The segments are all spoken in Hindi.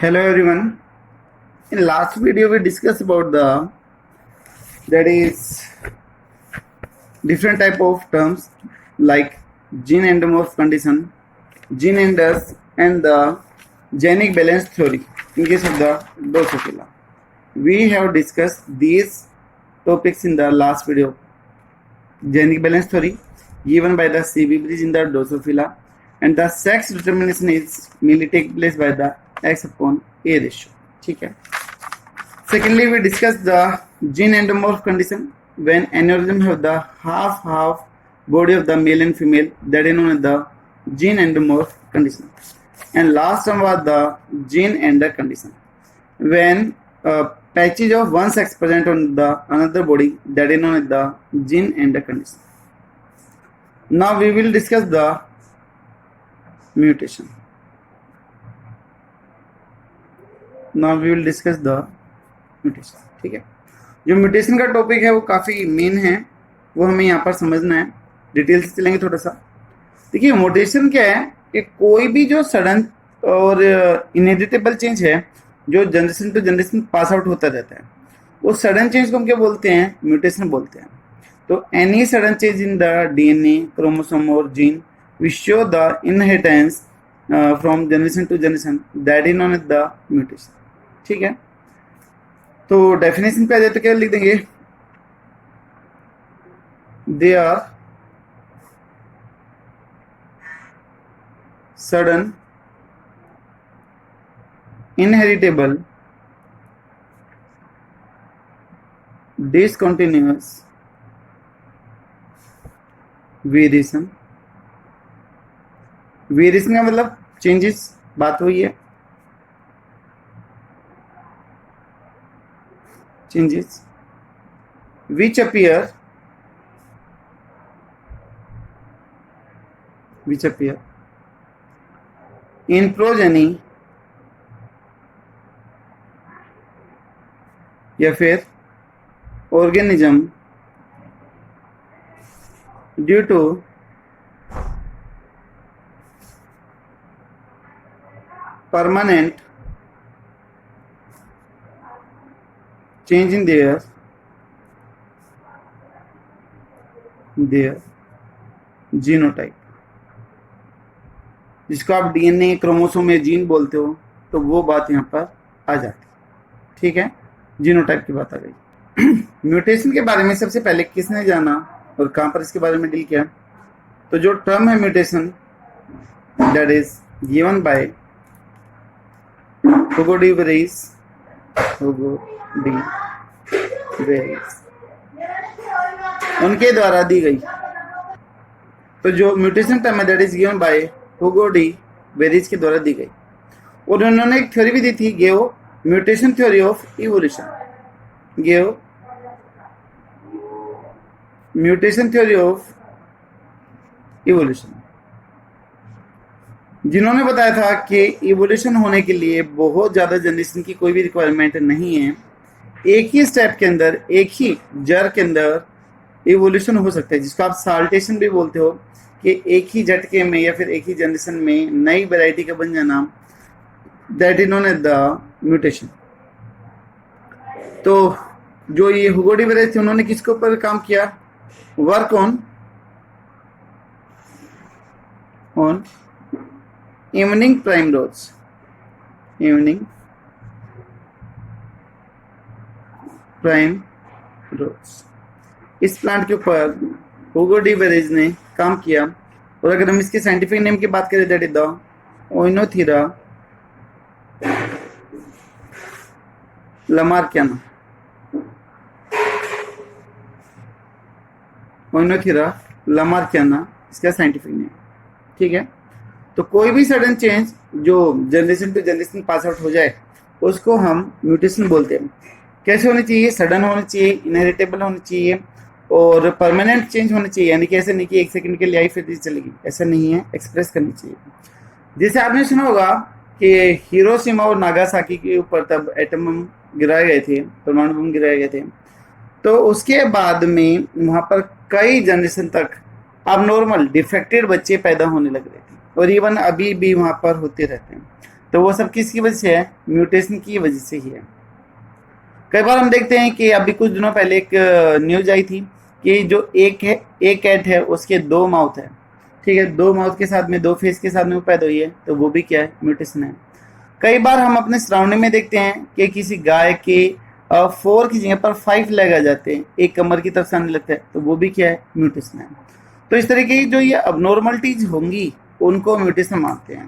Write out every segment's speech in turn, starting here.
Hello everyone. In last video we discussed about the that is different type of terms like gene endomorph condition, gene enders, and the genic balance theory in case of the Drosophila. We have discussed these topics in the last video. Genic balance theory given by the CB bridge in the Drosophila, and the sex determination is mainly take place by the X upon A ratio. ठीक है. Secondly, we discussed the gene endomorph condition when aneurysm have the half body of the male and female, that is known as the gene endomorph condition. And last one was the gene ender condition when patches of one sex present on the another body, that is known as the gene ender condition. Now we will discuss the mutation. Now we will discuss the mutation. ठीक है, जो म्यूटेशन का टॉपिक है वो काफी मेन है, वो हमें यहाँ पर समझना है. डिटेल से चलेंगे थोड़ा सा. देखिए म्यूटेशन क्या है कि कोई भी जो सडन और इनहेरिटेबल चेंज है जो generation to generation pass out होता रहता है, वो सडन चेंज को हम क्या बोलते हैं? म्यूटेशन बोलते हैं. तो any sudden change in the DNA, chromosome और gene which show the inheritance from generation to generation, that is known as the mutation. ठीक है, तो डेफिनेशन पे आ जाए तो क्या लिख देंगे? They are sudden inheritable discontinuous variation. Variation का मतलब चेंजेस, बात हुई है. changes which appear in progeny या फिर organism due to permanent change in their genotype, जिसको आप डीएनए, क्रोमोसोम या जीन बोलते हो, तो वो बात यहाँ पर आ जाती. ठीक है, जीनोटाइप की बात आ गई. म्यूटेशन के बारे में सबसे पहले किसने जाना और कहाँ पर इसके बारे में डील किया? तो जो टर्म है mutation, that is given by Hugo de Vries, उनके द्वारा दी गई. तो जो म्यूटेशन टर्म है that is given by Hugo de Vries के द्वारा दी गई. और उन्होंने एक थ्योरी भी दी थी, gave mutation theory of evolution. Gave mutation theory of evolution, जिन्होंने बताया था कि इवोल्यूशन होने के लिए बहुत ज्यादा जनरेशन की कोई भी रिक्वायरमेंट नहीं है. एक ही स्टेप के अंदर, एक ही जड़ के अंदर इवोल्यूशन हो सकता है, जिसको आप साल्टेशन भी बोलते हो, कि एक ही झटके में या फिर एक ही जनरेशन में नई वैरायटी का बन जाना, that is known as the mutation. तो जो ये हुगो डी वेरिस थे, उन्होंने किसके ऊपर काम किया? Work on evening primrose. Evening primrose, इस प्लांट के ऊपर हुगो डी वेरिस ने काम किया. और अगर हम इसके साइंटिफिक नेम की बात करें, that is the Oenothera lamarckiana. Oenothera lamarckiana इसका साइंटिफिक नेम. ठीक है, तो कोई भी सडन चेंज जो generation to generation pass out हो जाए, उसको हम म्यूटेशन बोलते हैं. कैसे होनी चाहिए? सडन होनी चाहिए, इनहेरिटेबल होनी चाहिए और परमानेंट चेंज होनी चाहिए. यानी कि ऐसे नहीं कि एक सेकंड के लिए आई फिर चलेगी, ऐसा नहीं है. एक्सप्रेस करनी चाहिए. जैसे आपने सुना होगा कि हिरोशिमा और नागासाकी के ऊपर तब एटम बम गिराए गए थे, परमाणु बम गिराए गए थे, तो उसके बाद में वहां पर कई जनरेशन तक अब नॉर्मल डिफेक्टेड बच्चे पैदा होने लग रहे थे. और इवन अभी भी वहां पर होते रहते हैं. तो वो सब किसकी वजह से है? म्यूटेशन की वजह से ही है। कई बार हम देखते हैं कि अभी कुछ दिनों पहले एक न्यूज आई थी कि जो एक कैट है उसके दो माउथ है, ठीक है, दो माउथ के साथ में, दो फेस के साथ में वो पैदा हुई है, तो वो भी क्या है? म्यूटेशन है। कई बार हम अपने सराउंडिंग में देखते हैं कि किसी गाय के 4 की जगह पर 5 लेग आ जाते हैं, एक कमर की तरफ से आने लगता है, तो वो भी क्या है? म्यूटेशन है। तो इस तरीके की जो ये अबनॉर्मलिटीज होंगी उनको म्यूटेशन मानते हैं।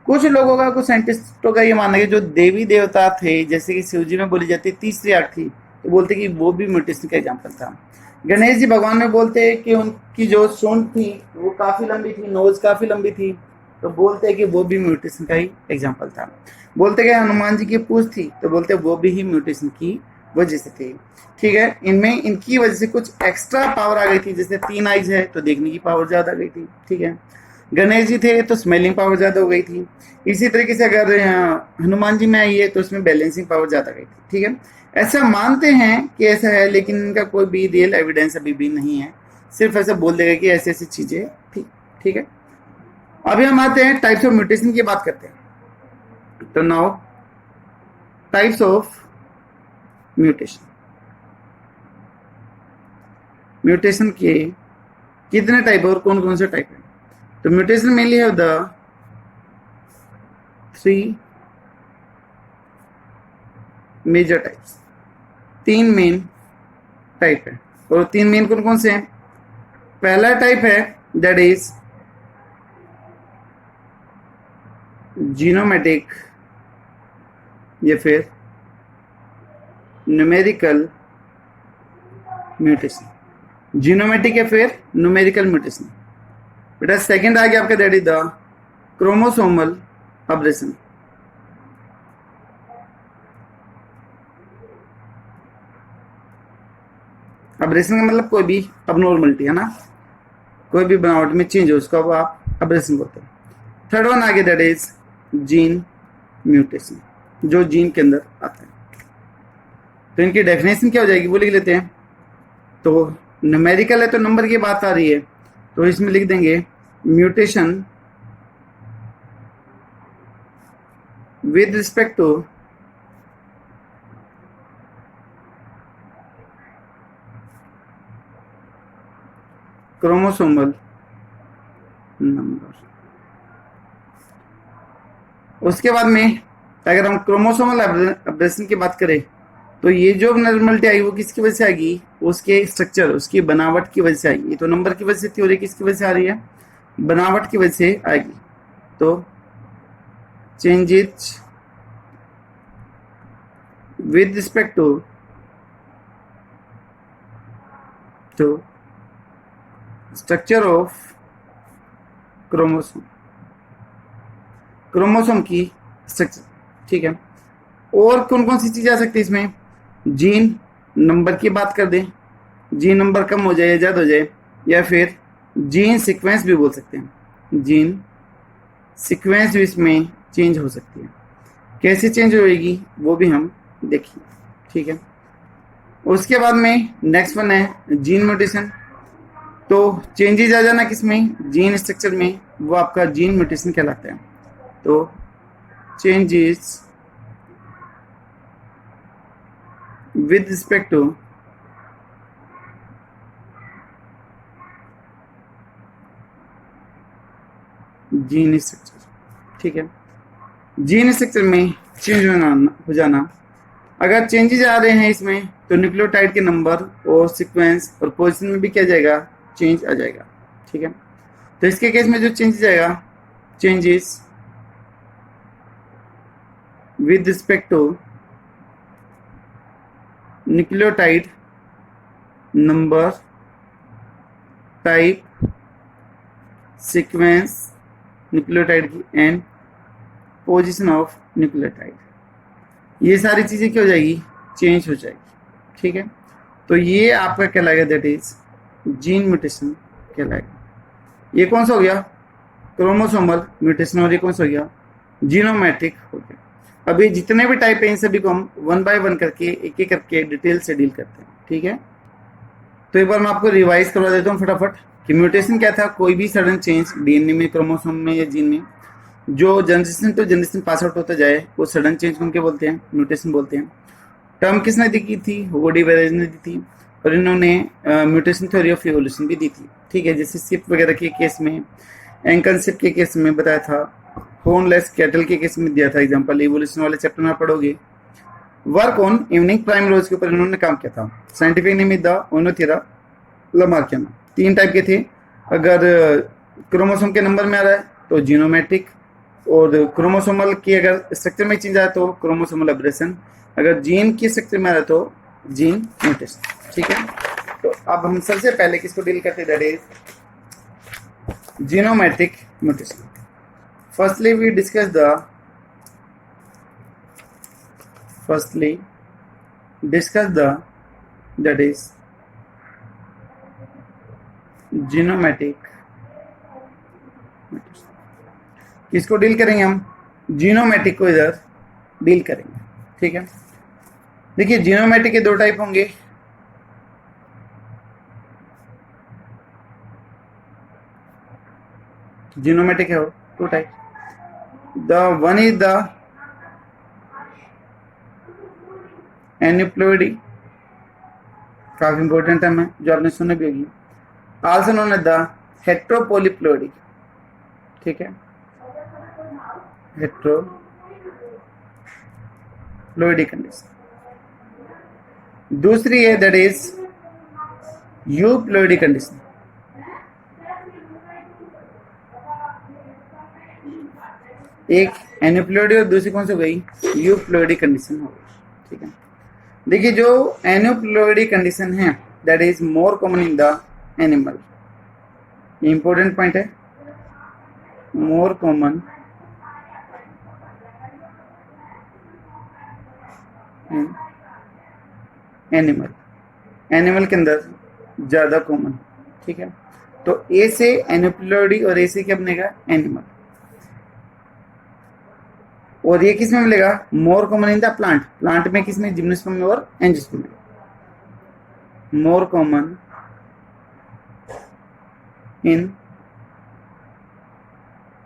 कुछ लोगों का, कुछ साइंटिस्टों का ये मानना है कि जो देवी देवता थे, जैसे कि शिव जी में बोली जाती तीसरी आंख थी, तो बोलते कि वो भी म्यूटेशन का एग्जाम्पल था। गणेश जी भगवान में बोलते हैं कि उनकी जो सूंड थी वो काफी लंबी थी, नोज काफी लंबी थी, तो बोलते हैं कि वो भी म्यूटेशन का ही एग्जाम्पल था। बोलते कि हनुमान जी की पूंछ थी, तो बोलते वो भी ही म्यूटेशन की वजह से थी। ठीक है, इनमें इनकी वजह से कुछ एक्स्ट्रा पावर आ गई थी, जैसे 3 आइज है तो देखने की पावर ज्यादा आ गई थी। ठीक है, गणेश जी थे तो स्मेलिंग पावर ज्यादा हो गई थी। इसी तरीके से अगर हनुमान जी में आई है तो उसमें बैलेंसिंग पावर ज्यादा गई थी। ठीक है, ऐसा मानते हैं कि ऐसा है, लेकिन इनका कोई भी रियल एविडेंस अभी भी नहीं है, सिर्फ ऐसा बोल देगा कि ऐसी ऐसी चीजें थी। ठीक है, अभी हम आते हैं टाइप्स ऑफ म्यूटेशन की बात करते हैं। तो now types of mutation. Mutation के कितने टाइप है और कौन कौन से टाइप है? तो mutation mainly have the 3 major types. 3 main type है, और 3 मेन कौन कौन से हैं? पहला टाइप है दैट इज जीनोमेटिक या फिर न्यूमेरिकल म्यूटेशन। जीनोमेटिक या फिर न्यूमेरिकल म्यूटेशन। बेटा सेकंड आ गया आपका that is the chromosomal abrasion. Abrasion का मतलब कोई भी अबनॉर्मलिटी है ना, कोई भी बनावट में चेंज हो उसको आप अब्रेशन बोलते हैं। थर्ड वन आ गया दैट इज जीन म्यूटेशन, जो जीन के अंदर आता है। तो इनकी डेफिनेशन क्या हो जाएगी वो लिख लेते हैं। तो न्यूमेरिकल है तो नंबर की बात आ रही है, तो इसमें लिख देंगे mutation with respect to chromosomal number. उसके बाद में अगर हम क्रोमोसोमल अब्रेशन की बात करें तो ये जो नॉर्मलिटी आई वो किसकी वजह से आएगी? उसके स्ट्रक्चर, उसकी बनावट की वजह से आएगी। ये तो नंबर की वजह से थी और ये किसकी वजह से आ रही है? बनावट की वजह से आएगी। तो changes with respect to structure of chromosome, chromosome की स्ट्रक्चर। ठीक है, और कौन कौन सी चीजें आ सकती है इसमें? जीन नंबर की बात कर दें, जीन नंबर कम हो जाए या ज्यादा हो जाए, या फिर जीन सीक्वेंस भी बोल सकते हैं। जीन सीक्वेंस भी इसमें चेंज हो सकती है। कैसे चेंज होएगी वो भी हम देखेंगे। ठीक है, उसके बाद में नेक्स्ट वन है जीन म्यूटेशन। तो चेंजेस आ जाना किसमें? जीन स्ट्रक्चर में, वो आपका जीन म्यूटेशन कहलाता है। तो changes with respect to gene structure. ठीक है, जीन स्ट्रक्चर में चेंज हो जाना। अगर चेंजेस आ रहे हैं इसमें तो न्यूक्लियोटाइड के नंबर और सीक्वेंस और पोजीशन में भी क्या जाएगा? चेंज आ जाएगा। ठीक है, तो इसके केस में जो चेंज जाएगा, changes with respect to nucleotide number, type, sequence nucleotide की एंड पोजीशन ऑफ न्यूक्लियोटाइड, ये सारी चीजें क्या हो जाएगी? चेंज हो जाएगी। ठीक है, तो ये आपका कहलाएगा दैट इज जीन म्यूटेशन कहलाएगा। ये कौन सा हो गया? Chromosomal mutation. और ये कौन सा हो गया? जीनोमेट्रिक हो गया। अभी जितने भी टाइप है इन सभी को हम 1 बाय 1 करके एक एक करके डिटेल से डील करते हैं। ठीक है, तो एक बार मैं आपको रिवाइज करवा देता हूँ फटाफट कि म्यूटेशन क्या था? कोई भी सडन चेंज डीएनए में, क्रोमोसोम में या जीन में। जो generation to generation pass out होता जाए वो सडन चेंज को क्या बोलते हैं, म्यूटेशन बोलते हैं। टर्म किसने दी की थी, वुडी बेरेज ने दी थी, और इन्होंने म्यूटेशन थ्योरी ऑफ इवोल्यूशन भी दी थी, ठीक है। जैसे शिप वगैरह के केस में, एंकल शिप के केस में बताया था, हॉर्नलेस कैटल के केस में दिया था एग्जांपल, इवोल्यूशन वाले चैप्टर में पढ़ोगे। Work on evening primrose के ऊपर इन्होंने काम किया था। Scientific name the Oenothera lamarckiana. 3 type के थे। अगर क्रोमोसोम के नंबर में आ रहा है तो जीनोमेट्रिक, और क्रोमोसोमल की अगर स्ट्रक्चर में चेंज आया तो क्रोमोसोमल एब्रेशन, अगर जीन की स्ट्रक्चर में आ रहा है तो जीन म्यूटेशन, ठीक है। तो अब हम सबसे पहले किसको डील करते हैं, that is genomatic mutation. Firstly we discuss the that is genomatic. किसको डील करेंगे हम, जीनोमेटिक को इधर डील करेंगे, ठीक है। देखिए जीनोमेटिक के 2 टाइप होंगे। जीनोमेटिक है 2 type. The one is the aneuploidy, काफी इंपॉर्टेंट टर्म है जो आपने सुने भी होगी। आल्सो नोन एज द हेट्रोपोलिप्लॉइडी, ठीक है, हेट्रोप्लॉइडी कंडीशन। दूसरी है दैट इज यूप्लॉइडी कंडीशन। एक एन्यूप्लॉइडी और दूसरी कौन सी हो गई, यूप्लॉइडी कंडीशन हो गई, ठीक है। देखिए जो एन्यूप्लॉइडी कंडीशन है that is more common in the animal, important point है, मोर कॉमन इन एनिमल के अंदर ज्यादा कॉमन, ठीक है। तो ए से एन्यूप्लॉइडी और ए से क्या बनेगा, एनिमल। और ये किस में मिलेगा, more common in the plant में किसमें, जिम्नोस्पर्म में और एंजियोस्पर्म में। More common in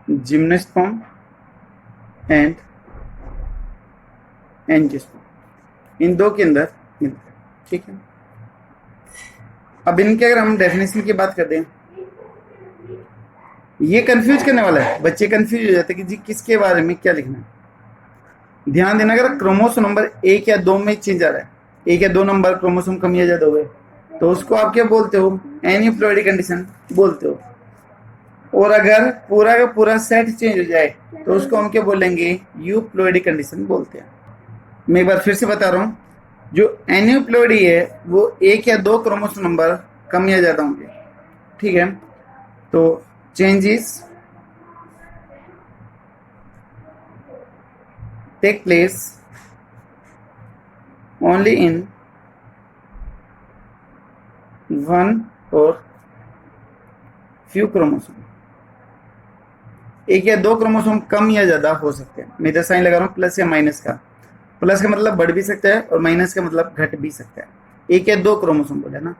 gymnosperm and angiosperm, इन 2 के अंदर मिलता है, ठीक है। अब इनके अगर हम डेफिनेशन की बात करते हैं, ये कंफ्यूज करने वाला है, बच्चे कंफ्यूज हो जाते हैं कि जी किसके बारे में क्या लिखना है। ध्यान देना, अगर क्रोमोसोम नंबर 1 या 2 में चेंज आ रहा है, 1 या 2 नंबर क्रोमोसोम कम या ज्यादा हो गए, तो उसको आप क्या बोलते हो, एन्यूप्लॉइडी कंडीशन बोलते हो। और अगर पूरा का पूरा सेट चेंज हो जाए तो उसको हम क्या बोलेंगे, यूप्लॉइडी कंडीशन बोलते हैं। मैं एक बार फिर से बता रहा हूं, जो एन्यूप्लॉइडी है वो 1 या 2 क्रोमोसोम नंबर कम या ज्यादा होंगे, ठीक है। तो changes take place only in one or few chromosome। 1 या 2 क्रोमोसोम कम या ज्यादा हो सकते हैं। मैं इधर साइन लगा रहा हूँ प्लस या माइनस का। प्लस का मतलब बढ़ भी सकता है और माइनस का मतलब घट भी सकता है। 1 या 2 क्रोमोसोम बोले ना।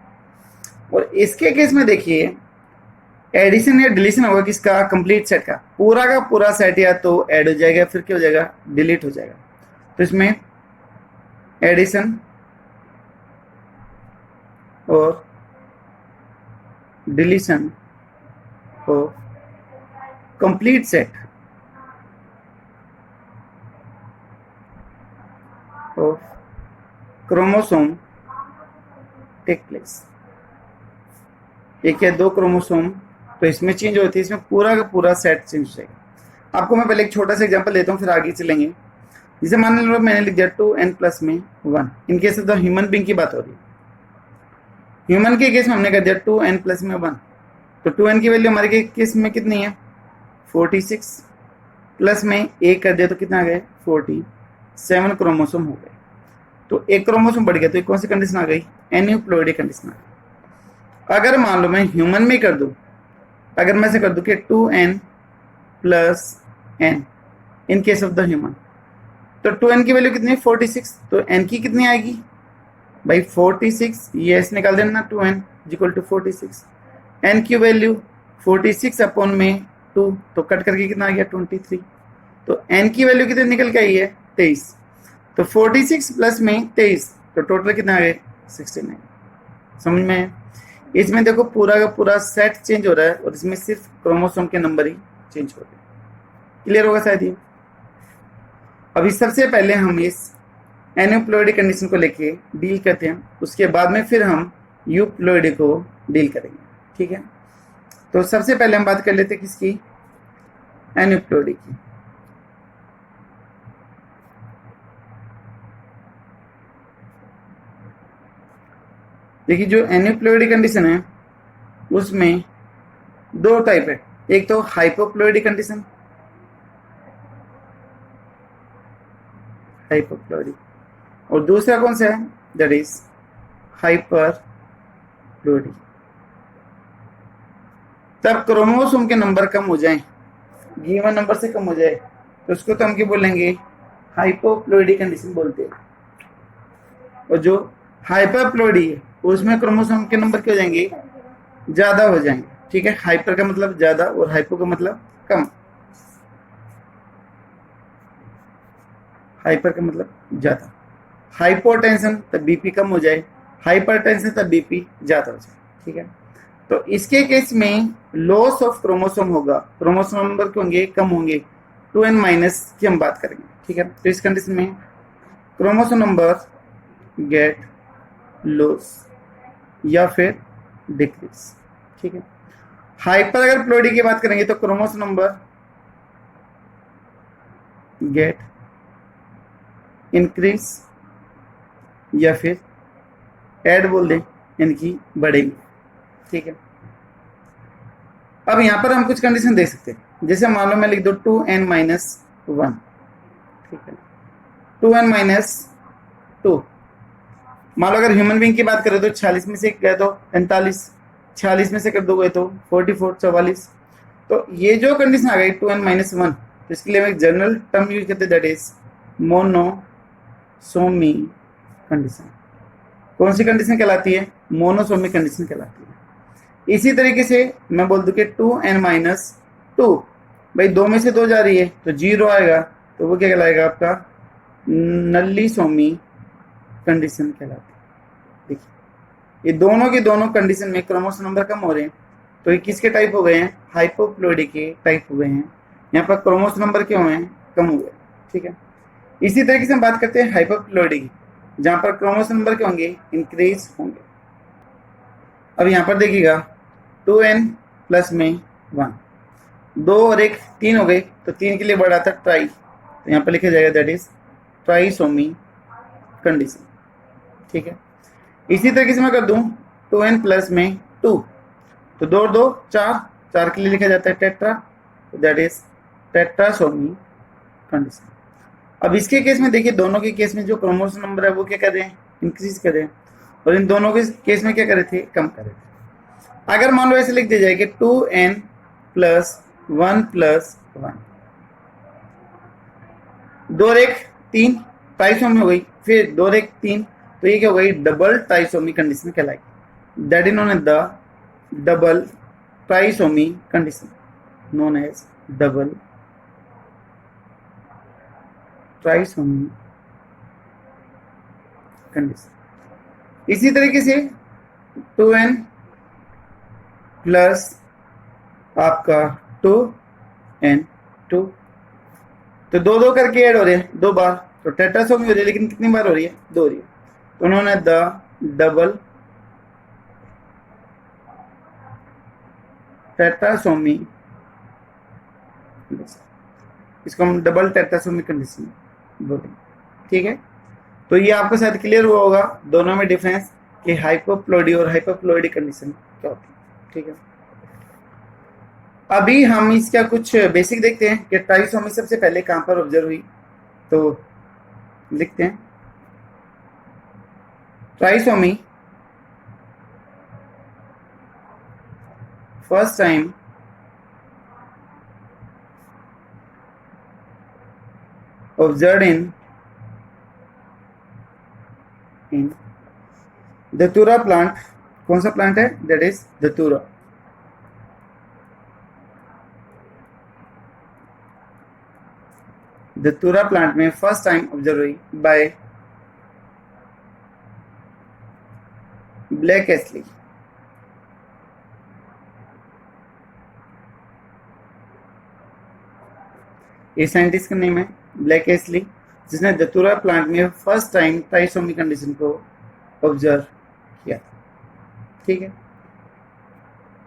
और इसके केस में देखिए एडिशन या डिलीशन होगा किसका, कंप्लीट सेट का। पूरा सेट या तो ऐड हो जाएगा फिर क्या हो जाएगा, डिलीट हो जाएगा। तो इसमें एडिशन और deletion of complete set of chromosome take place. 1 या 2 क्रोमोसोम तो इसमें चेंज होती है, इसमें पूरा का पूरा सेट चेंज हो जाएगा। आपको मैं पहले एक छोटा सा एग्जांपल देता हूँ फिर आगे चलेंगे। जैसे मान लो मैंने लिख दिया 2n प्लस में 1। In case of the human being की बात हो रही है। ह्यूमन के केस में हमने कर दिया 2n प्लस में 1। तो 2n की वैल्यू हमारे केस में कितनी है, 46। प्लस में 1 कर दिया तो कितना आ गए, 47 क्रोमोसोम हो गए। तो 1 क्रोमोसोम बढ़ गया तो कौन सी कंडीशन आ गई, एन्यूप्लॉइडी कंडीशन आ गई। अगर मान लो मैं ह्यूमन में कर दूं, अगर मैं से कर दूं कि 2n plus n in case of the human, तो 2n की वैल्यू कितनी है, 46। तो n की कितनी आएगी भाई 46, ये s निकाल देना, 2n इक्वल टू 46। n की वैल्यू 46 अपॉन में 2, तो कट करके कितना आ गया 23। तो n की वैल्यू कितनी निकल के आई है 23। तो 46 प्लस में 23, तो टोटल कितना आ गए 69। समझ में है? इसमें देखो पूरा का पूरा सेट चेंज हो रहा है और इसमें सिर्फ क्रोमोसोम के नंबर ही चेंज हो रहे हैं। क्लियर होगा शायद ये। अभी सबसे पहले हम इस एन्यूप्लॉइडी कंडीशन को लेके डील करते हैं, उसके बाद में फिर हम यूप्लॉइडी को डील करेंगे। ठीक है, तो सबसे पहले हम बात कर लेते हैं किसकी, एन्यूप्लॉइडी की। देखिए जो एन्यूप्लॉइडी कंडीशन है उसमें दो टाइप है, एक तो हाइपोप्लॉइडी कंडीशन, हाइपोप्लॉइडी, और दूसरा कौन सा है, दैट इज हाइपरप्लॉइडी। तब क्रोमोसोम के नंबर कम हो जाएं, गिवन नंबर से कम हो जाए, तो उसको तो हम क्या बोलेंगे, हाइपोप्लॉइडी कंडीशन बोलते हैं। और जो हाइपरप्लॉइडी है उसमें क्रोमोसोम के नंबर क्या हो जाएंगे, ज्यादा हो जाएंगे। ठीक है, हाइपर का मतलब ज्यादा और हाइपो का मतलब कम। हाइपर का मतलब ज्यादा, हाइपोटेंशन तब बीपी कम हो जाए, हाइपरटेंशन तब बीपी ज्यादा हो जाए। ठीक है, तो इसके केस में लॉस ऑफ क्रोमोसोम होगा, क्रोमोसोम नंबर के होंगे कम होंगे, 2n माइनस की हम बात करेंगे। ठीक है, तो इस कंडीशन में क्रोमोसोम नंबर गेट लॉस या फिर डिक्रीज। ठीक है, हाइपर अगर प्लॉइडी की बात करेंगे तो क्रोमोसोम नंबर गेट इंक्रीज या फिर ऐड बोल दें, इनकी बढ़ेगी। ठीक है, अब यहां पर हम कुछ कंडीशन देख सकते हैं, जैसे मान लो मैं लिख दो 2n माइनस 1। ठीक है, 2n माइनस 2। मान लो अगर ह्यूमन बीइंग की बात करें तो 46 में से गए तो 45, 46 में से कर दो गए तो 44, 44। तो ये जो कंडीशन आ गई 2n माइनस 1, तो इसके लिए हम एक जनरल टर्म यूज करते हैं, दैट इज मोनोसोमी कंडीशन। कौन सी कंडीशन कहलाती है, मोनोसोमी कंडीशन कहलाती है। इसी तरीके से मैं बोल दूं कि 2n माइनस 2, भाई 2 में से 2 जा रही है तो 0 आएगा, तो वो क्या कहलाएगा आपका नल्लीसोमी कंडीशन कहलाती है। देखिए ये दोनों की दोनों कंडीशन में क्रोमोसोम नंबर कम हो रहे हैं, तो ये किसके टाइप हो गए हैं, हाइपोप्लॉइडी के टाइप हो गए हैं। यहाँ पर क्रोमोसोम नंबर क्या हुए हैं, कम हुए। ठीक है, इसी तरीके से हम बात करते हैं हाइपरप्लॉइडी की, जहां पर क्रोमोसोम नंबर क्या होंगे, इंक्रीज होंगे। अब यहाँ पर देखिएगा 2n प्लस में 1, 2 और 1 3 हो गए, तो 3 के लिए वर्ड आता है ट्राई, तो यहाँ पर लिखा जाएगा दैट इज ट्राइसोमी कंडीशन। ठीक है, इसी तरीके से मैं कर दूं 2n प्लस में 2, तो 2 और 2 4, 4 के लिए लिखा जाता है टेट्रा, तो दैट इज टेट्रासोमी कंडीशन। अब इसके केस में देखिए, दोनों के केस में जो क्रोमोसोम नंबर है वो क्या कर रहे हैं, इंक्रीज कर रहे हैं, और इन दोनों के केस में क्या कर रहे थे, कम कर रहे थे। अगर मान लो ऐसे लिख दिया जाए कि 2n प्लस 1 प्लस 1, 2 और 1 3, ट्राइसोमी हो गई, फिर 2 और 1 3, तो ये क्या हो गई, डबल ट्राइसोमी कंडीशन कहलाएगी। That is known as the double trisomy condition, known as double trisomy condition. इसी तरीके से 2n प्लस आपका 2n2, तो 2 करके ऐड हो रहे हैं 2 बार, तो टेट्रासोमी हो रही है, लेकिन कितनी बार हो रही है, 2 हो रही है, तो उन्होंने द डबल टेट्रासोमी, इसको हम डबल टेट्रासोमी कंडीशन बोलेंगे। ठीक है, तो ये आपको शायद क्लियर हुआ होगा दोनों में डिफरेंस कि हाइपोप्लॉइडी और हाइपरप्लॉइडी कंडीशन क्या होती है। ठीक है, अभी हम इसका कुछ बेसिक देखते हैं कि ट्राइसोमी सबसे पहले कहां पर ऑब्जर्व हुई, तो लिखते हैं trisomy first time observed in धतूरा प्लांट। कौन सा प्लांट है, दैट इज धतूरा। दत्तूरा प्लांट में फर्स्ट टाइम ऑब्जर्व हुई बाय ब्लैक एस्ली। ये साइंटिस्ट का नेम है ब्लैक एस्ली, जिसने दत्तूरा प्लांट में फर्स्ट टाइम ट्राइसोमी कंडीशन को ऑब्जर्व किया। ठीक है,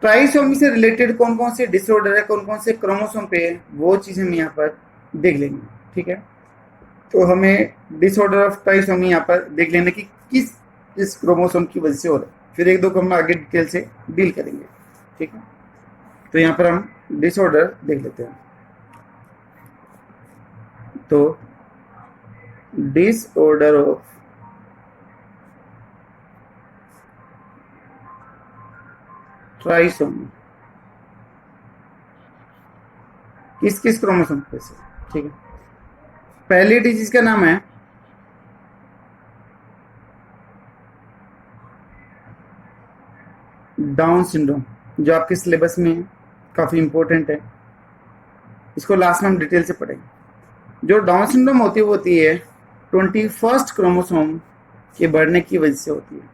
ट्राइसोमी से रिलेटेड कौन कौन से डिसऑर्डर है, कौन कौन से क्रोमोसोम पे है, वो चीज हम यहाँ पर देख लेंगे। ठीक है, तो हमें डिसऑर्डर ऑफ ट्राइसोमी यहाँ पर देख लेना कि किस क्रोमोसोम की वजह से हो रहा है, फिर एक दो को हम आगे डिटेल से डील करेंगे। ठीक है, तो यहाँ पर हम डिसऑर्डर देख लेते हैं। तो डिसऑर्डर ऑफ ट्राइसोमी किस किस क्रोमोसोम पे से। ठीक है, पहली डिजीज का नाम है डाउन सिंड्रोम, जो आपके सिलेबस में काफी इंपॉर्टेंट है, इसको लास्ट में हम डिटेल से पढ़ेंगे। जो डाउन सिंड्रोम होती है 21st क्रोमोसोम के बढ़ने की वजह से होती है।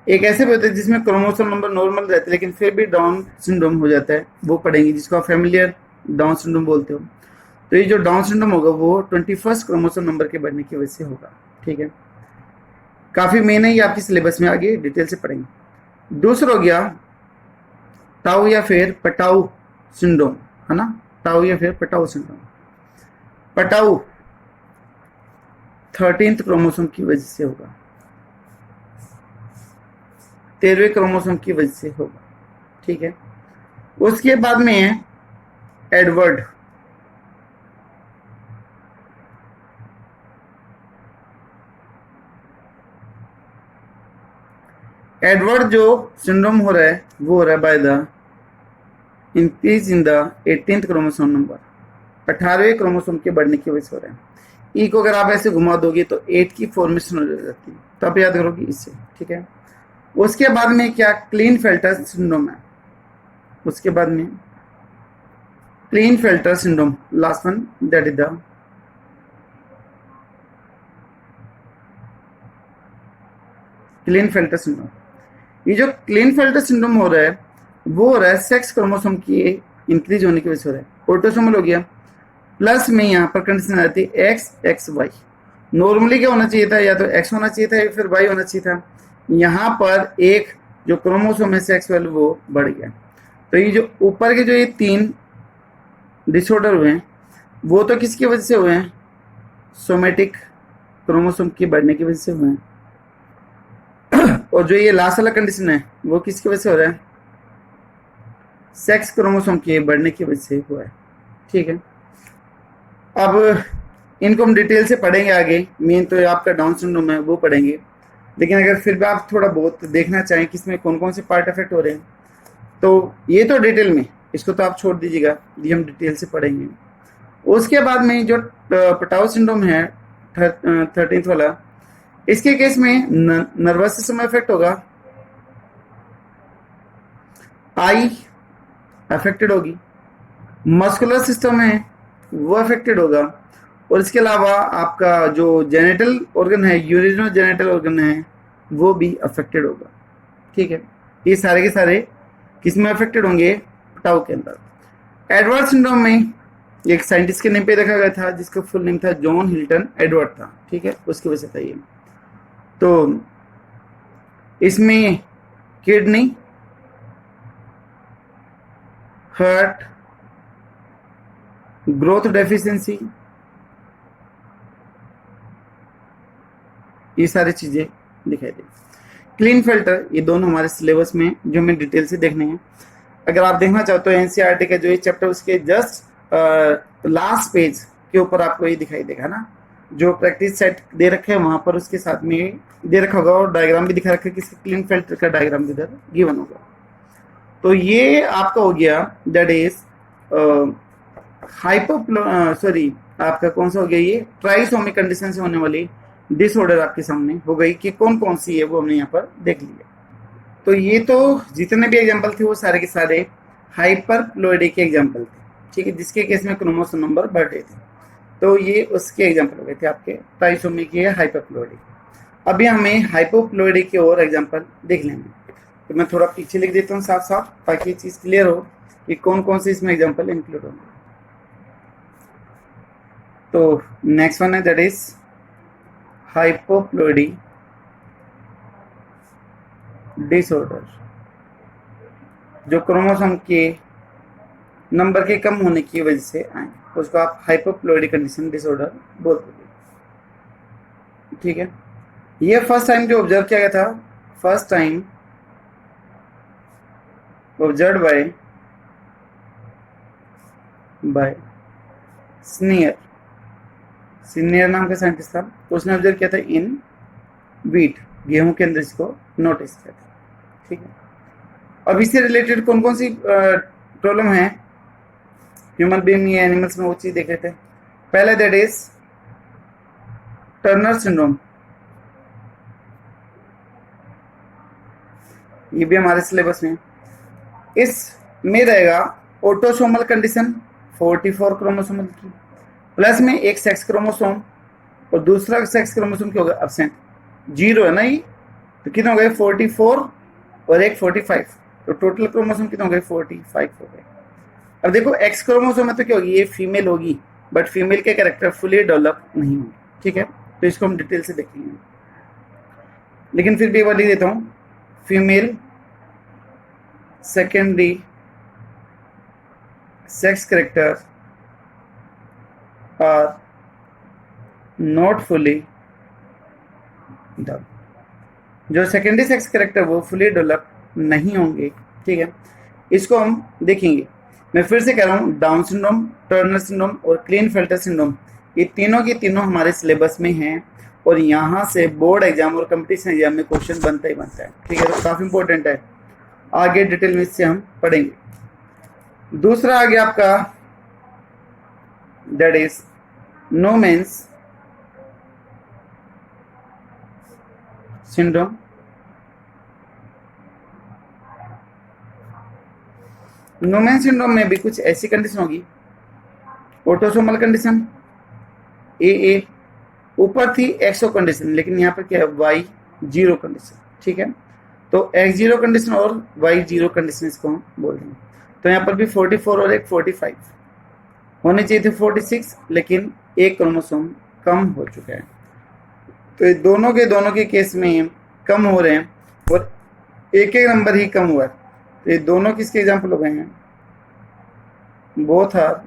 एक ऐसे भी होता है जिसमें क्रोमोसोम नंबर नॉर्मल रहते हैं लेकिन फिर भी डाउन सिंड्रोम हो जाता है, वो पढ़ेंगे, जिसको आप फैमिलियर डाउन सिंड्रोम बोलते हो। तो ये जो डाउन सिंड्रोम होगा वो 21st क्रोमोसोम नंबर के बढ़ने की वजह से होगा। ठीक है, काफी मेन है, ये आपके सिलेबस में आगे डिटेल से पढ़ेंगे। दूसरा हो गया टाउ या फिर पटाउ सिंड्रोम, है ना, टाउ या फिर Patau syndrome. Patau 13th chromosome की वजह से होगा, 13वें क्रोमोसोम की वजह से होगा। ठीक है, उसके बाद में है एडवर्ड। एडवर्ड जो सिंड्रोम हो रहा है वो हो रहा है by the increase in the 18th chromosome number, 18वें क्रोमोसोम के बढ़ने की वजह से हो रहा है। ई को अगर आप ऐसे घुमा दोगे तो 8 की फॉर्मेशन हो जाती है, तो आप याद करोगे इससे। ठीक है, उसके बाद में क्या क्लीनफेल्टर सिंड्रोम है, उसके बाद में Klinefelter syndrome, last one, that is the Klinefelter syndrome. ये जो क्लीनफेल्टर सिंड्रोम हो रहा है वो हो रहा है सेक्स क्रोमोसोम की इंक्रीज होने की वजह से हो रहा है। ऑटोसोमल हो गया, प्लस में यहाँ पर कंडीशन आती है एक्स एक्स वाई। नॉर्मली क्या होना चाहिए था, या तो एक्स होना चाहिए था या फिर वाई होना चाहिए था। यहाँ पर एक जो क्रोमोसोम है सेक्स वाले वो बढ़ गया। तो ये जो ऊपर के जो ये 3 डिसऑर्डर हुए हैं वो तो किसकी वजह से हुए हैं, सोमेटिक क्रोमोसोम के बढ़ने की वजह से हुए हैं। और जो ये लास्ट वाला कंडीशन है वो किसकी वजह से हो रहा है, सेक्स क्रोमोसोम के बढ़ने की वजह से हुआ है। ठीक है, अब इनको हम डिटेल से पढ़ेंगे आगे। मेन तो आपका डाउन सिंड्रोम है वो पढ़ेंगे, लेकिन अगर फिर भी आप थोड़ा बहुत देखना चाहें कि इसमें कौन कौन से पार्ट अफेक्ट हो रहे हैं तो ये तो डिटेल में, इसको तो आप छोड़ दीजिएगा, ये हम डिटेल से पढ़ेंगे। उसके बाद में जो पटाउ सिंड्रोम है 13th वाला, इसके केस में नर्वस सिस्टम में इफेक्ट होगा, आई अफेक्टेड होगी, मस्कुलर सिस्टम है वो अफेक्टेड होगा, और इसके अलावा आपका जो जेनेटल ऑर्गन है, यूरिनो जेनेटल ऑर्गन है, वो भी अफेक्टेड होगा। ठीक है, ये सारे के सारे किसमें अफेक्टेड होंगे, टाउ के अंदर। एडवर्ड सिंड्रोम में एक साइंटिस्ट के नेम पे रखा गया था जिसका फुल नेम था जॉन हिल्टन एडवर्ड था। ठीक है, उसकी वजह से था ये। तो इसमें किडनी, हार्ट, ग्रोथ डेफिशिएंसी, ये सारी चीजें दिखाई दे। क्लीनफेल्टर, ये दोनों हमारे सिलेबस में जो हमें डिटेल से देखने हैं। अगर आप देखना चाहते हो एनसीईआरटी का जो ये चैप्टर, उसके जस्ट लास्ट पेज के ऊपर आपको ये दिखाई देगा ना, जो प्रैक्टिस सेट दे रखे हैं वहां पर उसके साथ में दे रखा होगा, और डायग्राम भी दिखा रखा है, किसी क्लीनफेल्टर का डायग्राम इधर गिवन होगा। तो ये आपका हो गया, दैट इज आपका कौन सा हो गया, ये ट्राइसोमिक कंडीशन से होने वाली डिसऑर्डर आपके सामने हो गई कि कौन कौन सी है, वो हमने यहाँ पर देख लिया। तो ये तो जितने भी एग्जांपल थे वो सारे के सारे हाइपरप्लॉइडी के एग्जांपल थे। ठीक है, जिसके केस में क्रोमोसोम नंबर बढ़ रहे थे। तो ये उसके एग्जाम्पल हो गए थे आपके ट्राइसोमी की है हाइपरप्लॉइडी। अभी हमें हाइपोप्लॉइडी के और एग्जाम्पल देख लेंगे। तो मैं थोड़ा पीछे लिख देता हूँ साफ साफ, ताकि ये चीज़ क्लियर हो कि कौन कौन से इसमें एग्जाम्पल इंक्लूड होंगे। तो नेक्स्ट वन है दैट इज हाइपोप्लॉइडी डिसऑर्डर, जो क्रोमोसोम के नंबर के कम होने की वजह से आए, उसको आप हाइपोप्लॉइडी कंडीशन डिसऑर्डर बोलते हैं। ठीक है, ये फर्स्ट टाइम जो ऑब्जर्व किया गया था, फर्स्ट टाइम ऑब्जर्व बाय स्नीयर, स्नीयर नाम का साइंटिस्ट था, तो उसने ऑब्जर्व किया था इन व्हीट, गेहूं के अंदर इसको नोटिस किया था। ठीक है, अब इससे रिलेटेड कौन कौन सी प्रॉब्लम है ह्यूमन बीइंग या एनिमल्स में, वो चीज देख लेते हैं। पहले दैट इज टर्नर सिंड्रोम, ये भी हमारे सिलेबस में। इसमें रहेगा ऑटोसोमल कंडीशन 44 क्रोमोसोमल की, प्लस में एक सेक्स क्रोमोसोम और दूसरा सेक्स क्रोमोसोम क्या होगा, एब्सेंट, 0 है ना ये, तो कितने हो गए 44 और एक 45, तो टोटल क्रोमोसोम कितने हो गए 45 हो गए। अब देखो एक्स क्रोमोसोम है तो क्या होगी, ये फीमेल होगी, बट फीमेल के कैरेक्टर फुली डेवलप नहीं होंगे। ठीक है, तो इसको हम डिटेल से देखेंगे, लेकिन फिर भी एक बार लिख देता हूँ, female secondary sex character are not fully develop, जो सेकेंडरी सेक्स कैरेक्टर वो फुली डेवलप नहीं होंगे। ठीक है, इसको हम देखेंगे। मैं फिर से कह रहा हूँ, डाउन सिंड्रोम, टर्नर सिंड्रोम और क्लीनफेल्टर सिंड्रोम, ये तीनों के तीनों हमारे सिलेबस में हैं और यहाँ से बोर्ड एग्जाम और कंपटीशन एग्जाम में क्वेश्चन बनता ही बनता है। ठीक है, तो काफ़ी इंपॉर्टेंट है, आगे डिटेल में इससे हम पढ़ेंगे। दूसरा आ गया आपका that is no man's syndrome. नोमेन syndrome में भी कुछ ऐसी कंडीशन होगी, ऑटोसोमल कंडीशन ए, ऊपर थी एक्सो कंडीशन, लेकिन यहाँ पर क्या है Y0 कंडीशन। ठीक है, तो X0 कंडीशन और Y0 कंडीशन इसको हम बोल देंगे। तो यहाँ पर भी 44 और एक 45 होने चाहिए थे 46, लेकिन एक क्रोमोसोम कम हो चुका है, तो ये दोनों के केस में कम हो रहे हैं और एक एक नंबर ही कम हुआ है। तो ये दोनों किसके एग्जाम्पल हो गए हैं, both are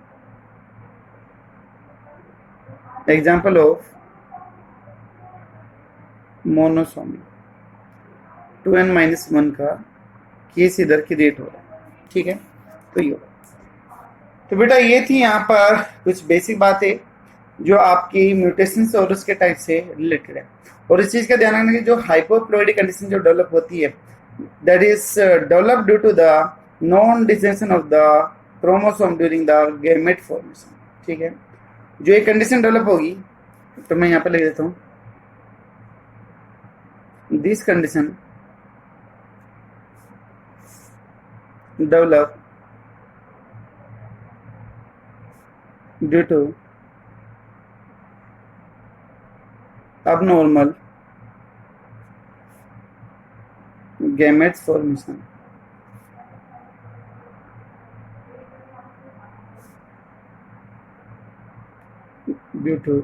example of monosomy, 2n-1 का केस इधर की रेट हो रहा है। ठीक है, तो ये तो बेटा ये थी यहाँ पर कुछ बेसिक बातें जो आपकी म्यूटेशंस और उसके टाइप से रिलेटेड है। और इस चीज़ का ध्यान रखना कि जो हाइपोप्लॉइडी कंडीशन जो डेवलप होती है, that is develop due to the non disjunction of the chromosome during the gamete formation. ठीक है, जो एक कंडीशन डेवलप होगी, तो मैं यहाँ पर लिख देता हूँ, this condition develop due to abnormal gametes formation due to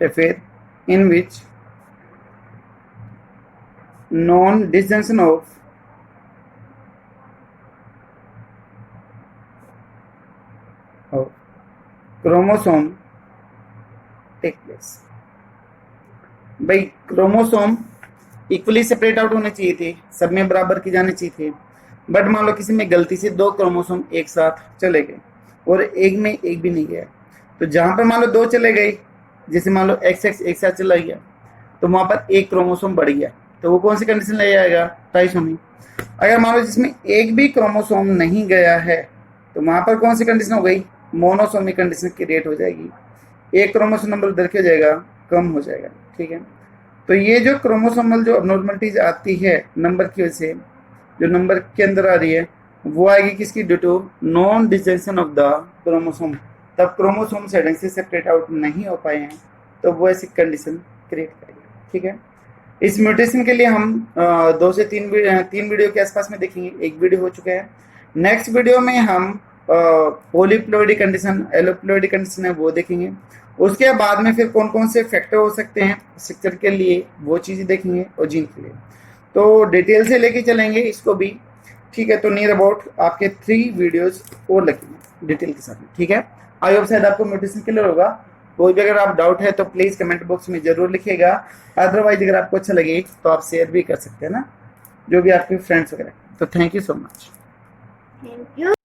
affair in which non-disjunction of chromosome take place. भाई क्रोमोसोम इक्वली सेपरेट आउट होने चाहिए थे, सब में बराबर की जाने चाहिए थे, बट मान लो किसी में गलती से 2 क्रोमोसोम एक साथ चले गए और एक में एक भी नहीं गया, तो जहां पर मान लो 2 चले गए, जैसे मान लो XX एक साथ चला गया, तो वहां पर एक क्रोमोसोम बढ़ गया, तो वो कौन सी कंडीशन ले जाएगा, ट्राइसोमी। अगर मान लो जिसमें एक भी क्रोमोसोम नहीं गया है, तो वहां पर कौन सी कंडीशन हो गई, मोनोसोमी कंडीशन की रेट हो जाएगी, एक क्रोमोसोम नंबर उधर क्या हो जाएगा, कम हो जाएगा। ठीक है, तो ये जो क्रोमोसोमल जो अबनॉर्मलिटीज आती है नंबर की वजह से, जो नंबर के अंदर आ रही है, वो आएगी किसकी, due to non disjunction of the chromosome, तब क्रोमोसोम्स ढंग से सेपरेट आउट नहीं हो पाए हैं, तो वो ऐसी कंडीशन क्रिएट करेगा। ठीक है, इस म्यूटेशन के लिए हम 2 से 3 वीडियो के आसपास में देखेंगे। एक वीडियो हो चुका है। नेक्स्ट वीडियो में हम पॉलीप्लोइडी कंडीशन, एलोप्लोइडी कंडीशन है वो देखेंगे। उसके बाद में फिर कौन कौन से फैक्टर हो सकते हैं स्ट्रक्चर के लिए, वो चीज़ें देखेंगे, और जीन के लिए तो डिटेल से लेके चलेंगे इसको भी। ठीक है, तो नियर अबाउट आपके 3 वीडियोस और लगेंगे डिटेल के साथ में। ठीक है, आई होप शायद आपको म्यूटेशन क्लियर होगा। कोई भी अगर आप डाउट है तो प्लीज कमेंट बॉक्स में जरूर लिखिएगा। अदरवाइज अगर आपको अच्छा लगे तो आप शेयर भी कर सकते हैं ना, जो भी आपके फ्रेंड्स वगैरह। तो thank you so much. Thank you.